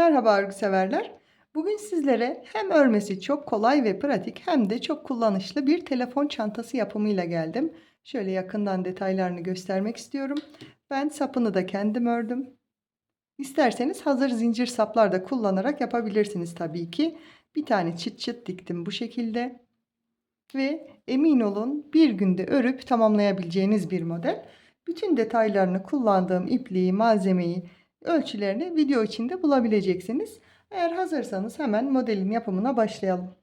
Merhaba örgü severler. Bugün sizlere hem örmesi çok kolay ve pratik hem de çok kullanışlı bir telefon çantası yapımıyla geldim. Şöyle yakından detaylarını göstermek istiyorum. Ben sapını da kendim ördüm. İsterseniz hazır zincir saplar da kullanarak yapabilirsiniz tabii ki. Bir tane çıt çıt diktim bu şekilde. Ve emin olun bir günde örüp tamamlayabileceğiniz bir model. Bütün detaylarını, kullandığım ipliği, malzemeyi, ölçülerini video içinde bulabileceksiniz. Eğer hazırsanız hemen modelin yapımına başlayalım.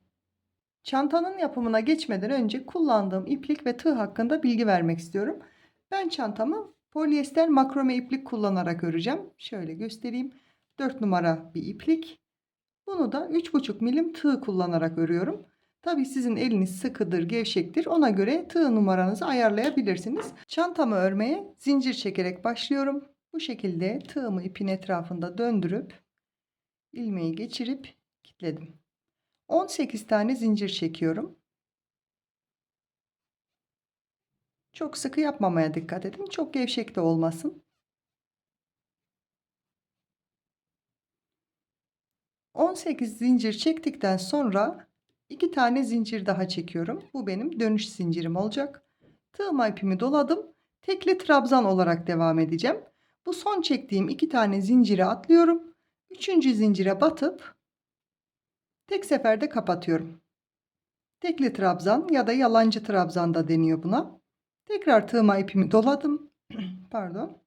Çantanın yapımına geçmeden önce kullandığım iplik ve tığ hakkında bilgi vermek istiyorum. Ben çantamı polyester makrome iplik kullanarak öreceğim. Şöyle göstereyim. 4 numara bir iplik. Bunu da 3,5 milim tığ kullanarak örüyorum. Tabi sizin eliniz sıkıdır, gevşektir. Ona göre tığ numaranızı ayarlayabilirsiniz. Çantamı örmeye zincir çekerek başlıyorum. Bu şekilde tığımı ipin etrafında döndürüp ilmeği geçirip kilitledim. 18 tane zincir çekiyorum. Çok sıkı yapmamaya dikkat edin. Çok gevşek de olmasın. 18 zincir çektikten sonra 2 tane zincir daha çekiyorum. Bu benim dönüş zincirim olacak. Tığıma ipimi doladım. Tekli trabzan olarak devam edeceğim. Bu son çektiğim 2 tane zinciri atlıyorum. 3. zincire batıp tek seferde kapatıyorum. Tekli trabzan ya da yalancı trabzan da deniyor buna. Tekrar tığıma ipimi doladım. Pardon.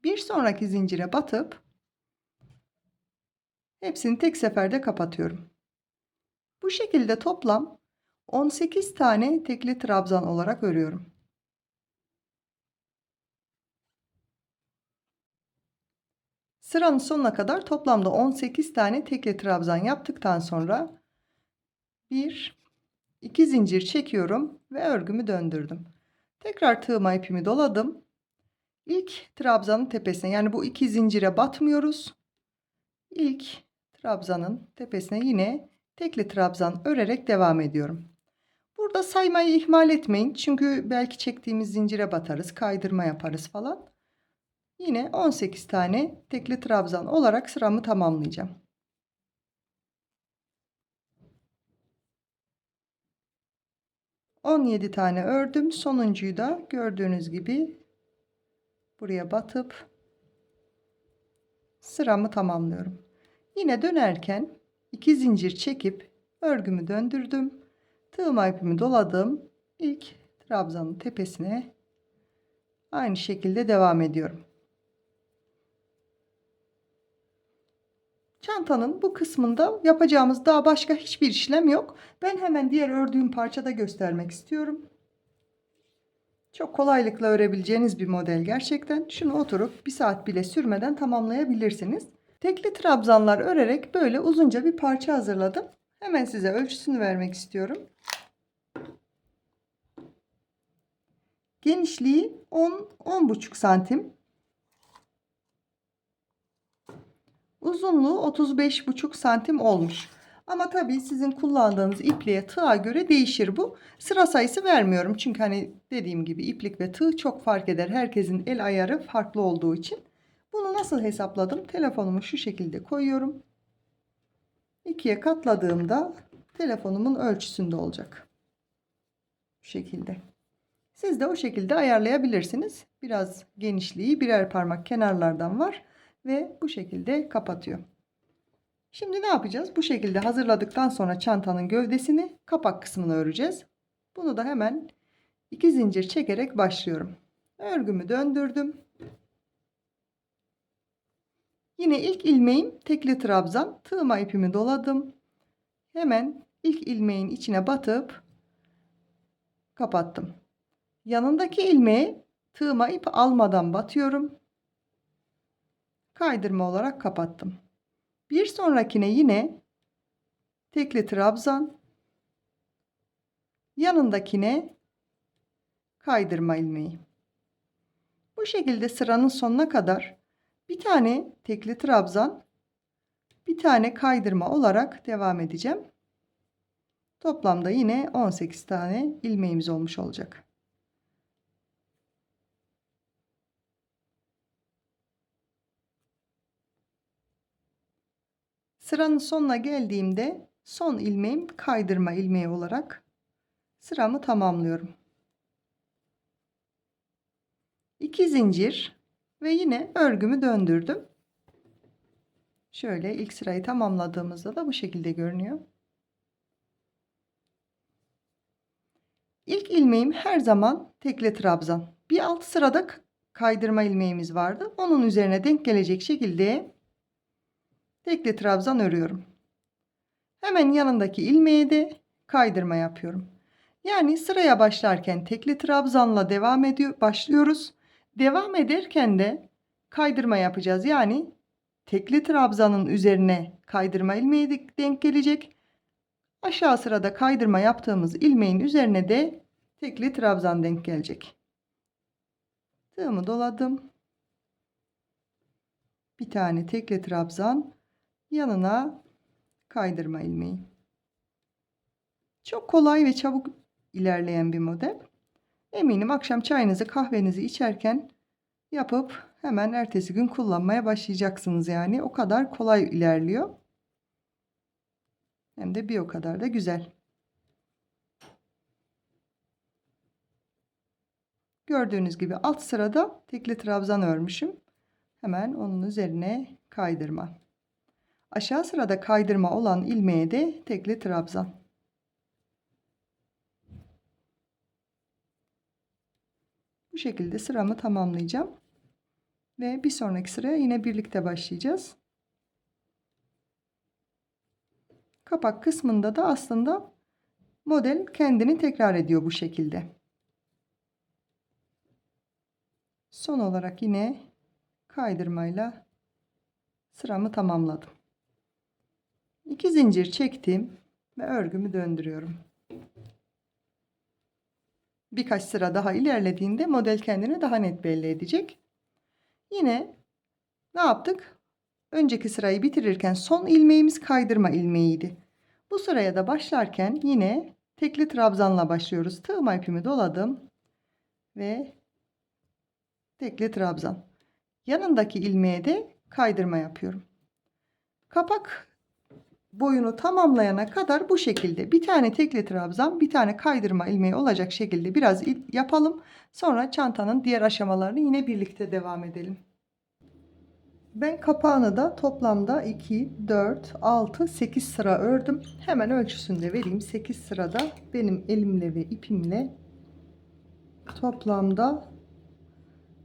Bir sonraki zincire batıp hepsini tek seferde kapatıyorum. Bu şekilde toplam 18 tane tekli trabzan olarak örüyorum. Sıranın sonuna kadar toplamda 18 tane tekli trabzan yaptıktan sonra 1 2 zincir çekiyorum ve örgümü döndürdüm. Tekrar tığıma ipimi doladım. İlk trabzanın tepesine, yani bu iki zincire batmıyoruz. İlk trabzanın tepesine yine tekli trabzan örerek devam ediyorum. Burada saymayı ihmal etmeyin. Çünkü belki çektiğimiz zincire batarız, kaydırma yaparız falan. Yine 18 tane tekli trabzan olarak sıramı tamamlayacağım. 17 tane ördüm. Sonuncuyu da gördüğünüz gibi buraya batıp sıramı tamamlıyorum. Yine dönerken 2 zincir çekip örgümü döndürdüm. Tığıma ipimi doladım. İlk trabzanın tepesine aynı şekilde devam ediyorum. Çantanın bu kısmında yapacağımız daha başka hiçbir işlem yok. Ben hemen diğer ördüğüm parçada göstermek istiyorum. Çok kolaylıkla örebileceğiniz bir model gerçekten. Şunu oturup bir saat bile sürmeden tamamlayabilirsiniz. Tekli trabzanlar örerek böyle uzunca bir parça hazırladım. Hemen size ölçüsünü vermek istiyorum. Genişliği 10-10,5 santim. Uzunluğu 35,5 santim olmuş. Ama tabii sizin kullandığınız ipliğe, tığa göre değişir bu. Sıra sayısı vermiyorum. Çünkü hani dediğim gibi iplik ve tığ çok fark eder. Herkesin el ayarı farklı olduğu için. Bunu nasıl hesapladım? Telefonumu şu şekilde koyuyorum. İkiye katladığımda telefonumun ölçüsünde olacak. Bu şekilde. Siz de o şekilde ayarlayabilirsiniz. Biraz genişliği birer parmak kenarlardan var ve bu şekilde kapatıyor. Şimdi ne yapacağız? Bu şekilde hazırladıktan sonra çantanın gövdesini, kapak kısmını öreceğiz. Bunu da hemen 2 zincir çekerek başlıyorum. Örgümü döndürdüm. Yine ilk ilmeğim tekli trabzan. Tığıma ipimi doladım. Hemen ilk ilmeğin içine batıp kapattım. Yanındaki ilmeğe tığıma ip almadan batıyorum. Kaydırma olarak kapattım. Bir sonrakine yine tekli trabzan, yanındakine kaydırma ilmeği. Bu şekilde sıranın sonuna kadar bir tane tekli trabzan, bir tane kaydırma olarak devam edeceğim. Toplamda yine 18 tane ilmeğimiz olmuş olacak. Sıranın sonuna geldiğimde son ilmeğim kaydırma ilmeği olarak sıramı tamamlıyorum. 2 zincir ve yine örgümü döndürdüm. Şöyle ilk sırayı tamamladığımızda da bu şekilde görünüyor. İlk ilmeğim her zaman tekli trabzan. Bir alt sırada kaydırma ilmeğimiz vardı. Onun üzerine denk gelecek şekilde tekli trabzan örüyorum. Hemen yanındaki ilmeğe de kaydırma yapıyorum. Yani sıraya başlarken tekli trabzanla başlıyoruz. Devam ederken de kaydırma yapacağız. Yani tekli trabzanın üzerine kaydırma ilmeği denk gelecek. Aşağı sırada kaydırma yaptığımız ilmeğin üzerine de tekli trabzan denk gelecek. Tığımı doladım. Bir tane tekli trabzan, yanına kaydırma ilmeği. Çok kolay ve çabuk ilerleyen bir model. Eminim akşam çayınızı kahvenizi içerken yapıp hemen ertesi gün kullanmaya başlayacaksınız yani. O kadar kolay ilerliyor. Hem de bir o kadar da güzel. Gördüğünüz gibi alt sırada tekli trabzan örmüşüm. Hemen onun üzerine kaydırma. Aşağı sırada kaydırma olan ilmeğe de tekli trabzan. Bu şekilde sıramı tamamlayacağım. Ve bir sonraki sıraya yine birlikte başlayacağız. Kapak kısmında da aslında model kendini tekrar ediyor bu şekilde. Son olarak yine kaydırmayla sıramı tamamladım. 2 zincir çektim ve örgümü döndürüyorum. Birkaç sıra daha ilerlediğinde model kendini daha net belli edecek. Yine ne yaptık? Önceki sırayı bitirirken son ilmeğimiz kaydırma ilmeğiydi. Bu sıraya da başlarken yine tekli trabzanla başlıyoruz. Tığma ipimi doladım ve tekli trabzan. Yanındaki ilmeğe de kaydırma yapıyorum. Kapak boyunu tamamlayana kadar bu şekilde bir tane tekli trabzan, bir tane kaydırma ilmeği olacak şekilde biraz yapalım. Sonra çantanın diğer aşamalarını yine birlikte devam edelim. Ben kapağını da toplamda 2, 4, 6, 8 sıra ördüm. Hemen ölçüsünü de vereyim. 8 sırada benim elimle ve ipimle toplamda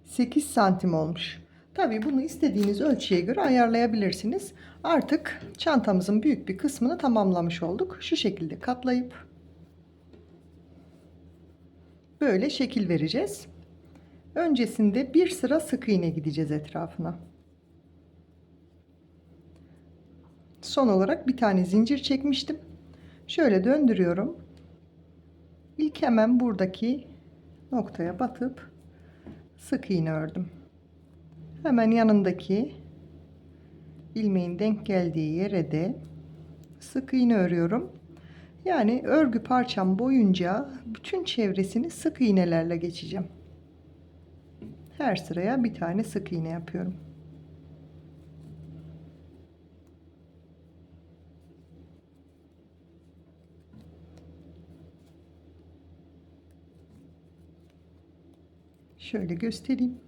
8 santim olmuş. Tabii bunu istediğiniz ölçüye göre ayarlayabilirsiniz. Artık çantamızın büyük bir kısmını tamamlamış olduk. Şu şekilde katlayıp böyle şekil vereceğiz. Öncesinde bir sıra sık iğne gideceğiz etrafına. Son olarak bir tane zincir çekmiştim. Şöyle döndürüyorum. İlk hemen buradaki noktaya batıp sık iğne ördüm. Hemen yanındaki ilmeğin denk geldiği yere de sık iğne örüyorum. Yani örgü parçam boyunca bütün çevresini sık iğnelerle geçeceğim. Her sıraya bir tane sık iğne yapıyorum. Şöyle göstereyim.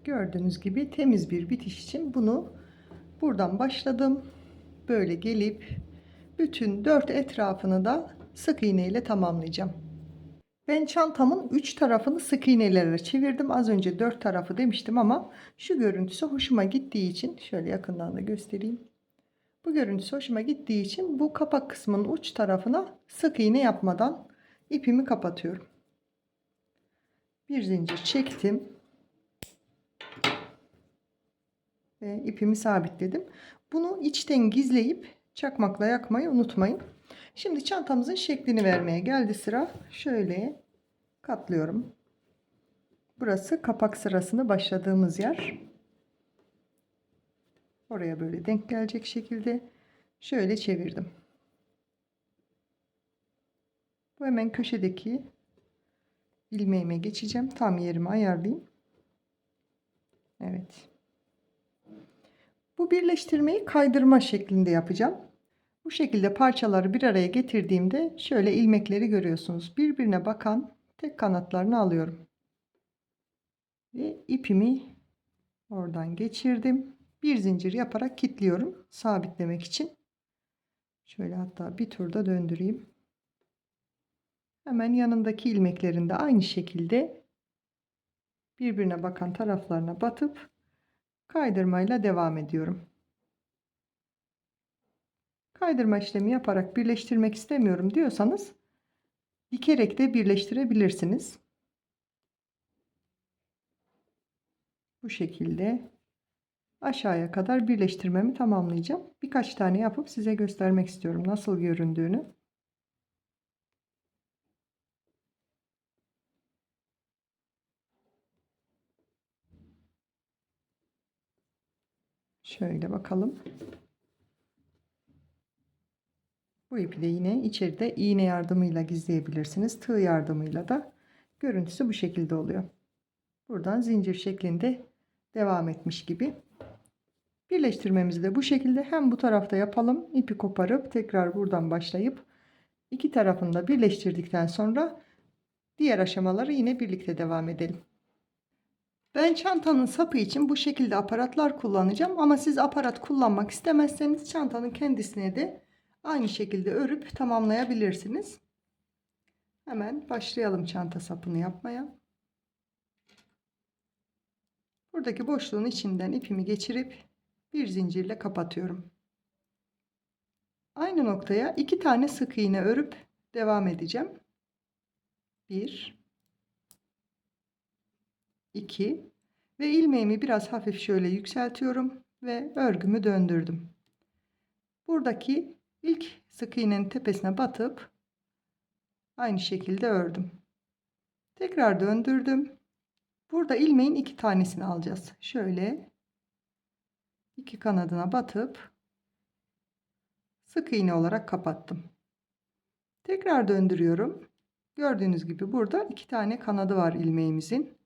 Gördüğünüz gibi temiz bir bitiş için bunu buradan başladım. Böyle gelip bütün 4 etrafını da sık iğne ile tamamlayacağım. Ben çantamın 3 tarafını sık iğnelerle çevirdim. Az önce 4 tarafı demiştim ama şu görüntüsü hoşuma gittiği için şöyle yakından da göstereyim. Bu görüntüsü hoşuma gittiği için bu kapak kısmının uç tarafına sık iğne yapmadan ipimi kapatıyorum. Bir zincir çektim ve ipimi sabitledim. Bunu içten gizleyip çakmakla yakmayı unutmayın. Şimdi çantamızın şeklini vermeye geldi sıra. Şöyle katlıyorum. Burası kapak sırasını başladığımız yer. Oraya böyle denk gelecek şekilde şöyle çevirdim. Bu hemen köşedeki ilmeğime geçeceğim. Tam yerimi ayarlayayım. Evet. Bu birleştirmeyi kaydırma şeklinde yapacağım. Bu şekilde parçaları bir araya getirdiğimde şöyle ilmekleri görüyorsunuz. Birbirine bakan tek kanatlarını alıyorum. Ve ipimi oradan geçirdim. Bir zincir yaparak kilitliyorum sabitlemek için. Şöyle hatta bir turda döndüreyim. Hemen yanındaki ilmeklerin de aynı şekilde birbirine bakan taraflarına batıp kaydırmayla devam ediyorum. Kaydırma işlemi yaparak birleştirmek istemiyorum diyorsanız dikerek de birleştirebilirsiniz. Bu şekilde aşağıya kadar birleştirmemi tamamlayacağım. Birkaç tane yapıp size göstermek istiyorum nasıl göründüğünü. Şöyle bakalım. Bu ipi de yine içeride iğne yardımıyla gizleyebilirsiniz. Tığ yardımıyla da görüntüsü bu şekilde oluyor. Buradan zincir şeklinde devam etmiş gibi. Birleştirmemizi de bu şekilde hem bu tarafta yapalım. İpi koparıp tekrar buradan başlayıp iki tarafını da birleştirdikten sonra diğer aşamaları yine birlikte devam edelim. Ben çantanın sapı için bu şekilde aparatlar kullanacağım ama siz aparat kullanmak istemezseniz çantanın kendisine de aynı şekilde örüp tamamlayabilirsiniz. Hemen başlayalım çanta sapını yapmaya. Buradaki boşluğun içinden ipimi geçirip bir zincirle kapatıyorum. Aynı noktaya iki tane sık iğne örüp devam edeceğim. 1 2 ve ilmeğimi biraz hafif şöyle yükseltiyorum ve örgümü döndürdüm. Buradaki ilk sık iğnenin tepesine batıp aynı şekilde ördüm. Tekrar döndürdüm. Burada ilmeğin iki tanesini alacağız. Şöyle iki kanadına batıp sık iğne olarak kapattım. Tekrar döndürüyorum. Gördüğünüz gibi burada iki tane kanadı var ilmeğimizin.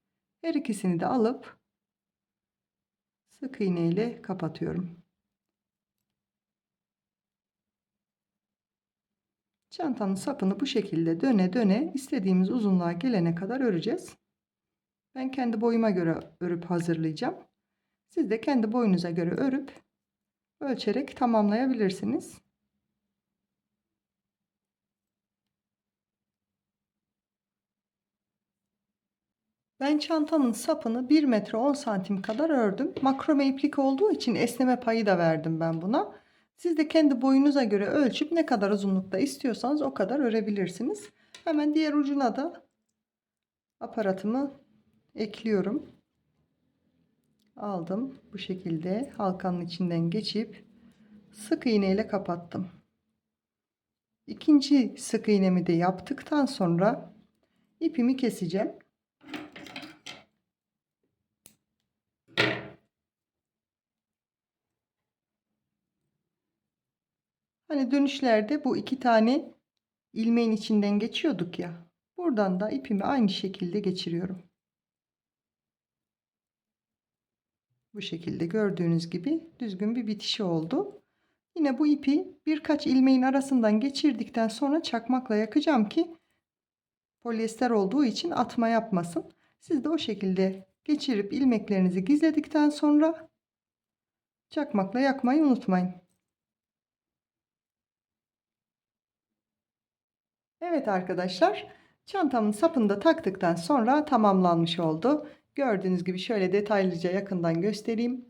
Her ikisini de alıp sık iğne ile kapatıyorum. Çantanın sapını bu şekilde döne döne istediğimiz uzunluğa gelene kadar öreceğiz. Ben kendi boyuma göre örüp hazırlayacağım. Siz de kendi boyunuza göre örüp ölçerek tamamlayabilirsiniz. Ben çantanın sapını 1 metre 10 santim kadar ördüm. Makrome iplik olduğu için esneme payı da verdim ben buna. Siz de kendi boyunuza göre ölçüp ne kadar uzunlukta istiyorsanız o kadar örebilirsiniz. Hemen diğer ucuna da aparatımı ekliyorum. Aldım. Bu şekilde halkanın içinden geçip sık iğne ile kapattım. İkinci sık iğnemi de yaptıktan sonra ipimi keseceğim. Hani dönüşlerde bu iki tane ilmeğin içinden geçiyorduk ya. Buradan da ipimi aynı şekilde geçiriyorum. Bu şekilde gördüğünüz gibi düzgün bir bitişi oldu. Yine bu ipi birkaç ilmeğin arasından geçirdikten sonra çakmakla yakacağım ki polyester olduğu için atma yapmasın. Siz de o şekilde geçirip ilmeklerinizi gizledikten sonra çakmakla yakmayı unutmayın. Evet arkadaşlar, çantamın sapını da taktıktan sonra tamamlanmış oldu. Gördüğünüz gibi şöyle detaylıca yakından göstereyim.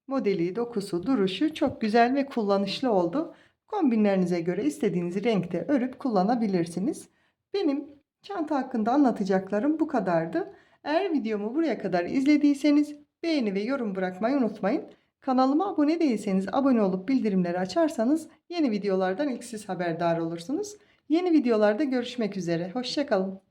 Modeli, dokusu, duruşu çok güzel ve kullanışlı oldu. Kombinlerinize göre istediğiniz renkte örüp kullanabilirsiniz. Benim çanta hakkında anlatacaklarım bu kadardı. Eğer videomu buraya kadar izlediyseniz beğeni ve yorum bırakmayı unutmayın. Kanalıma abone değilseniz abone olup bildirimleri açarsanız yeni videolardan ilk siz haberdar olursunuz. Yeni videolarda görüşmek üzere. Hoşça kalın.